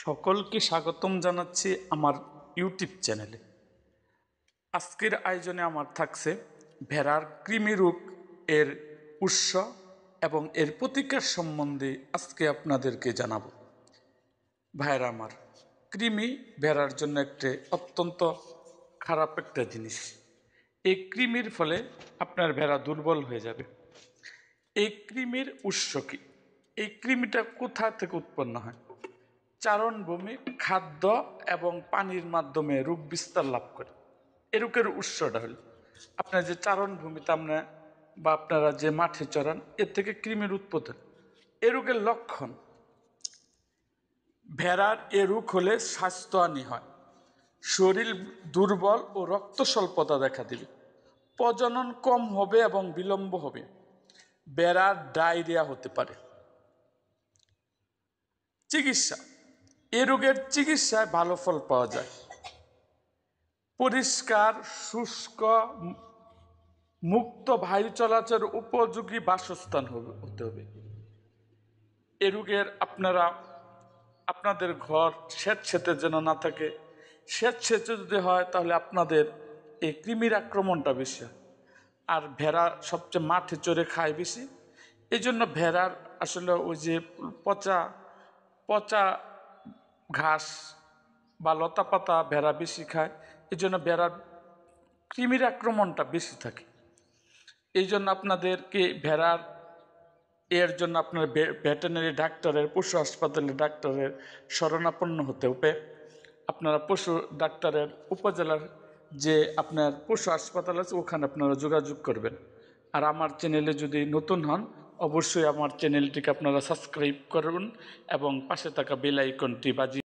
সকলকে স্বাগতম জানাচ্ছি আমার ইউটিউব চ্যানেলে। আজকের আয়োজনে আমার থাকছে ভেড়ার কৃমি রোগ এর উৎস এবং এর প্রতিকার সম্বন্ধে আজকে আপনাদেরকে জানাবো। ভাইরা আমার, কৃমি ভেড়ার জন্য একটা অত্যন্ত খারাপ একটা জিনিস। এই কৃমির ফলে আপনার ভেড়া দুর্বল হয়ে যাবে। এই কৃমির উৎস কি? এই কৃমিটা কোথা থেকে উৎপন্ন হয়? চারণভূমি, খাদ্য এবং পানির মাধ্যমে রোগ বিস্তার লাভ করে। এ রোগের উৎসটা হল আপনার যে চারণভূমিতে বা আপনারা যে মাঠে চড়ান, এর থেকে কৃমির উৎপত্তি। এ রোগের লক্ষণ, ভেড়ার এ রোগ হলে স্বাস্থ্যহানি হয়, শরীর দুর্বল ও রক্ত স্বল্পতা দেখা দিবে, প্রজনন কম হবে এবং বিলম্ব হবে, ভেড়ার ডায়রিয়া হতে পারে। চিকিৎসা, এ রোগের চিকিৎসায় ভালো ফল পাওয়া যায়। পরিষ্কার, শুষ্ক, মুক্ত বায়ু চলাচল উপযোগী বাসস্থান হতে হবে। এ রোগের আপনাদের ঘর স্যাঁতসেঁতে যেন না থাকে। স্যাঁতসেঁতে যদি হয় তাহলে আপনাদের এই কৃমির আক্রমণটা বেশি হয়। আর ভেড়া সবচেয়ে মাঠে চড়ে খায় বেশি, এই জন্য ভেড়ার আসলে ওই যে পচা ঘাস বা লতা পাতা ভেড়া বেশি খায়, এই জন্য ভেড়ার কৃমির আক্রমণটা বেশি থাকে। এই জন্য আপনাদেরকে এর জন্য আপনার ভেটেরিনারি ডাক্তারের, পশু হাসপাতালের ডাক্তারের শরণাপন্ন হতে হবে। আপনারা পশু ডাক্তারের উপজেলার যে আপনার পশু হাসপাতাল আছে ওখানে আপনারা যোগাযোগ করবেন। আর আমার চ্যানেলে যদি নতুন হন, অবশ্যই আমার চ্যানেলটিকে আপনারা সাবস্ক্রাইব করুন এবং পাশে থাকা বেল আইকনটি বাজিয়ে